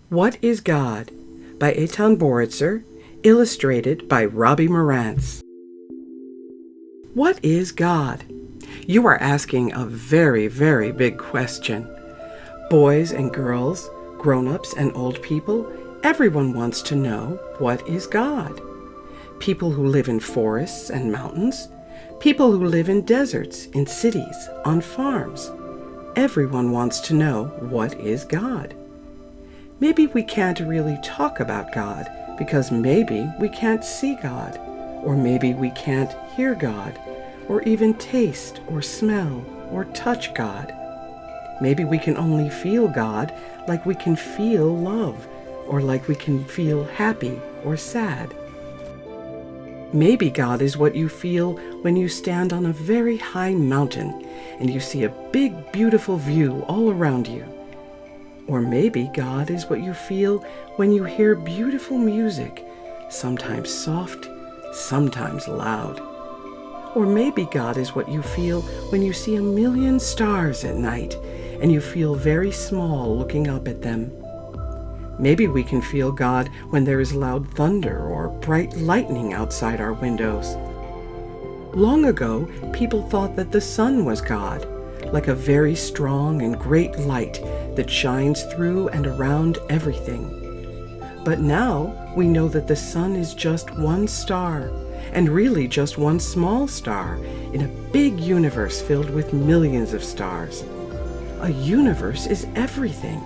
What is God? By Etan Boritzer, illustrated by Robbie Marantz. What is God? You are asking a very, very big question. Boys and girls, grown-ups and old people, everyone wants to know, what is God? People who live in forests and mountains, people who live in deserts, in cities, on farms. Everyone wants to know, what is God? Maybe we can't really talk about God because maybe we can't see God, or maybe we can't hear God, or even taste or smell or touch God. Maybe we can only feel God like we can feel love, or like we can feel happy or sad. Maybe God is what you feel when you stand on a very high mountain and you see a big, beautiful view all around you. Or maybe God is what you feel when you hear beautiful music, sometimes soft, sometimes loud. Or maybe God is what you feel when you see a million stars at night and you feel very small looking up at them. Maybe we can feel God when there is loud thunder or bright lightning outside our windows. Long ago, people thought that the sun was God, like a very strong and great light that shines through and around everything. But now we know that the sun is just one star, and really just one small star in a big universe filled with millions of stars. A universe is everything.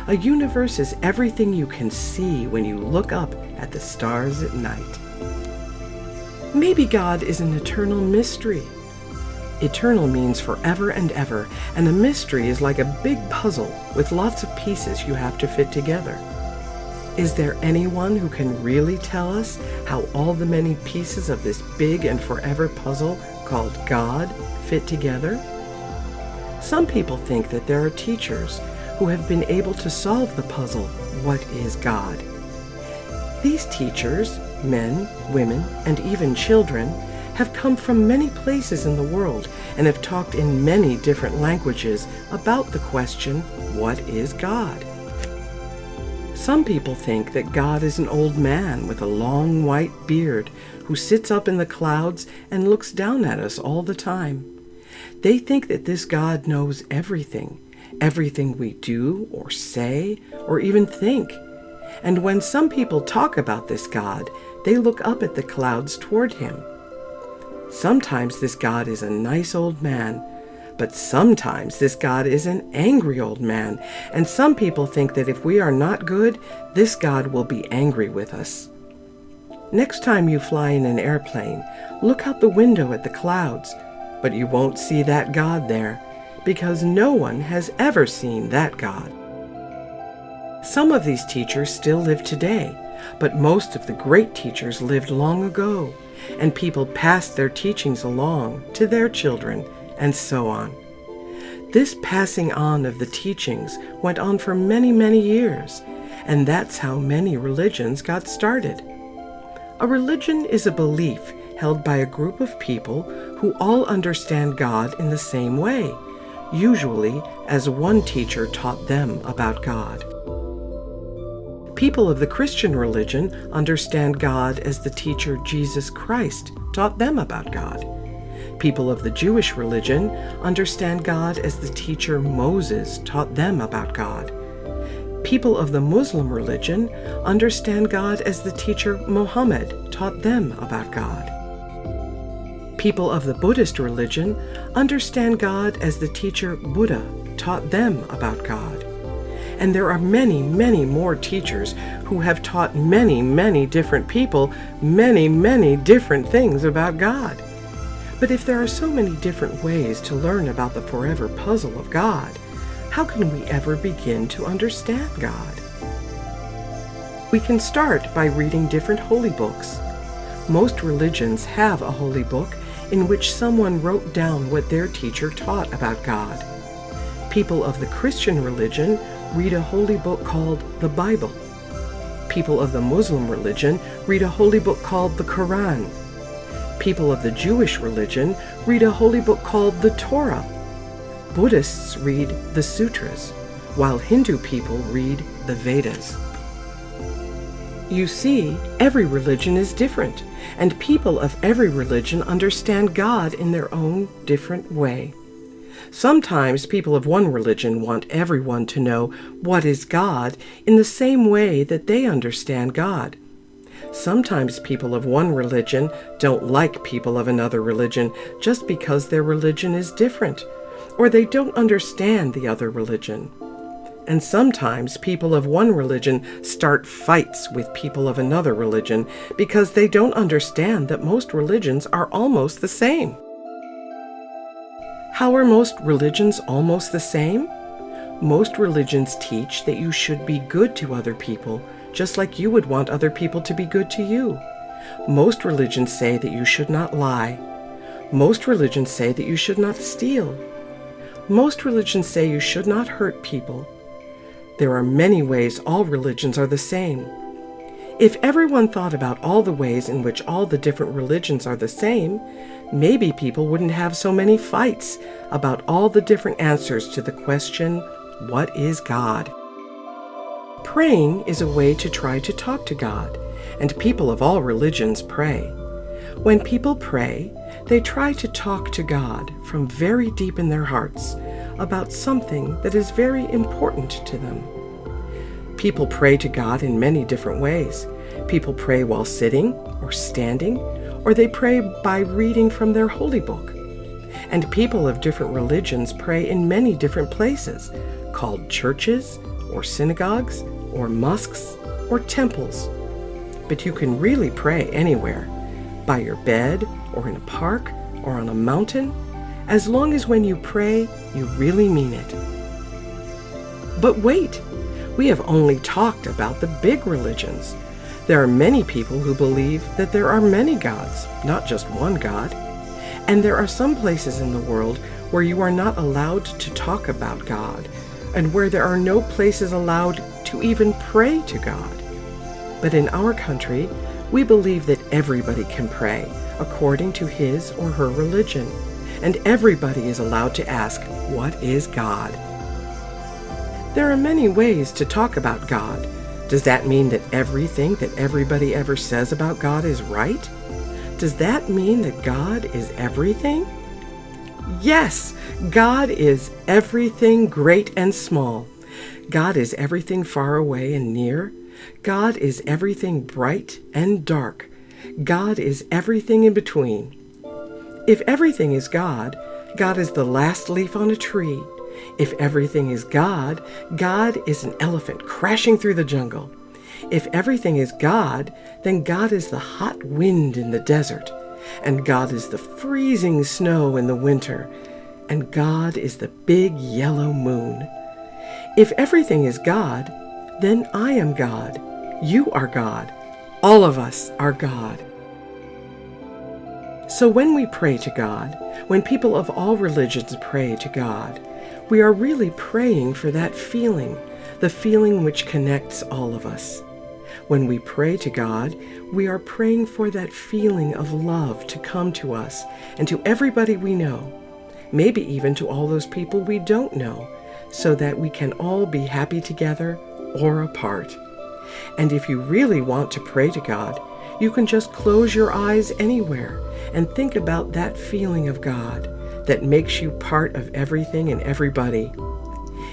A universe is everything you can see when you look up at the stars at night. Maybe God is an eternal mystery. Eternal means forever and ever, and a mystery is like a big puzzle with lots of pieces you have to fit together. Is there anyone who can really tell us how all the many pieces of this big and forever puzzle called God fit together? Some people think that there are teachers who have been able to solve the puzzle, what is God? These teachers, men, women, and even children, have come from many places in the world and have talked in many different languages about the question, what is God? Some people think that God is an old man with a long white beard who sits up in the clouds and looks down at us all the time. They think that this God knows everything we do or say or even think. And when some people talk about this God, they look up at the clouds toward him. Sometimes this God is a nice old man, but sometimes this God is an angry old man, and some people think that if we are not good, this God will be angry with us. Next time you fly in an airplane, look out the window at the clouds, but you won't see that God there, because no one has ever seen that God. Some of these teachers still live today, but most of the great teachers lived long ago, and people passed their teachings along to their children, and so on. This passing on of the teachings went on for many, many years, and that's how many religions got started. A religion is a belief held by a group of people who all understand God in the same way, usually as one teacher taught them about God. People of the Christian religion understand God as the teacher Jesus Christ taught them about God. People of the Jewish religion understand God as the teacher Moses taught them about God. People of the Muslim religion understand God as the teacher Muhammad taught them about God. People of the Buddhist religion understand God as the teacher Buddha taught them about God. And there are many, many more teachers who have taught many, many different people many, many different things about God. But if there are so many different ways to learn about the forever puzzle of God, how can we ever begin to understand God? We can start by reading different holy books. Most religions have a holy book in which someone wrote down what their teacher taught about God. People of the Christian religion read a holy book called the Bible. People of the Muslim religion read a holy book called the Quran. People of the Jewish religion read a holy book called the Torah. Buddhists read the sutras. while Hindu people read the Vedas. You see, every religion is different, and people of every religion understand God in their own different way. Sometimes people of one religion want everyone to know what is God in the same way that they understand God. Sometimes people of one religion don't like people of another religion just because their religion is different, or they don't understand the other religion. And sometimes people of one religion start fights with people of another religion because they don't understand that most religions are almost the same. How are most religions almost the same? Most religions teach that you should be good to other people, just like you would want other people to be good to you. Most religions say that you should not lie. Most religions say that you should not steal. Most religions say you should not hurt people. There are many ways all religions are the same. If everyone thought about all the ways in which all the different religions are the same, maybe people wouldn't have so many fights about all the different answers to the question, what is God? Praying is a way to try to talk to God, and people of all religions pray. When people pray, they try to talk to God from very deep in their hearts about something that is very important to them. People pray to God in many different ways. People pray while sitting or standing, or they pray by reading from their holy book. And people of different religions pray in many different places, called churches, or synagogues, or mosques, or temples. But you can really pray anywhere, by your bed, or in a park, or on a mountain, as long as when you pray, you really mean it. But wait, we have only talked about the big religions. There are many people who believe that there are many gods, not just one God. And there are some places in the world where you are not allowed to talk about God, and where there are no places allowed to even pray to God. But in our country, we believe that everybody can pray according to his or her religion, and everybody is allowed to ask, what is God? There are many ways to talk about God. Does that mean that everything that everybody ever says about God is right? Does that mean that God is everything? Yes, God is everything great and small. God is everything far away and near. God is everything bright and dark. God is everything in between. If everything is God, God is the last leaf on a tree. If everything is God, God is an elephant crashing through the jungle. If everything is God, then God is the hot wind in the desert, and God is the freezing snow in the winter, and God is the big yellow moon. If everything is God, then I am God. You are God. All of us are God. So when we pray to God, when people of all religions pray to God, we are really praying for that feeling, the feeling which connects all of us. When we pray to God, we are praying for that feeling of love to come to us and to everybody we know, maybe even to all those people we don't know, so that we can all be happy together or apart. And if you really want to pray to God, you can just close your eyes anywhere and think about that feeling of God that makes you part of everything and everybody.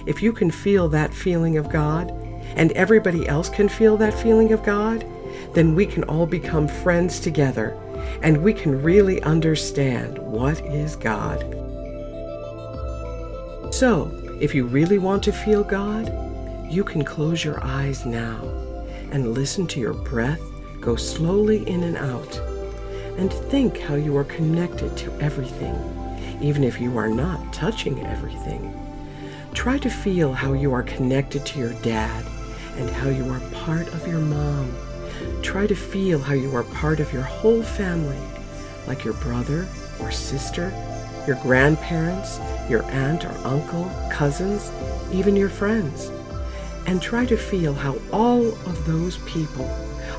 If you can feel that feeling of God, and everybody else can feel that feeling of God, then we can all become friends together, and we can really understand what is God. So, if you really want to feel God, you can close your eyes now and listen to your breath go slowly in and out, and think how you are connected to everything, even if you are not touching everything. Try to feel how you are connected to your dad and how you are part of your mom. Try to feel how you are part of your whole family, like your brother or sister, your grandparents, your aunt or uncle, cousins, even your friends. And try to feel how all of those people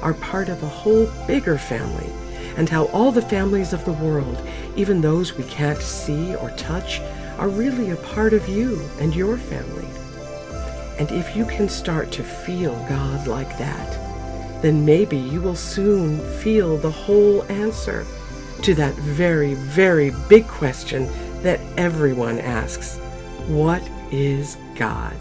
are part of a whole bigger family, and how all the families of the world, even those we can't see or touch, are really a part of you and your family. And if you can start to feel God like that, then maybe you will soon feel the whole answer to that very, very big question that everyone asks. What is God?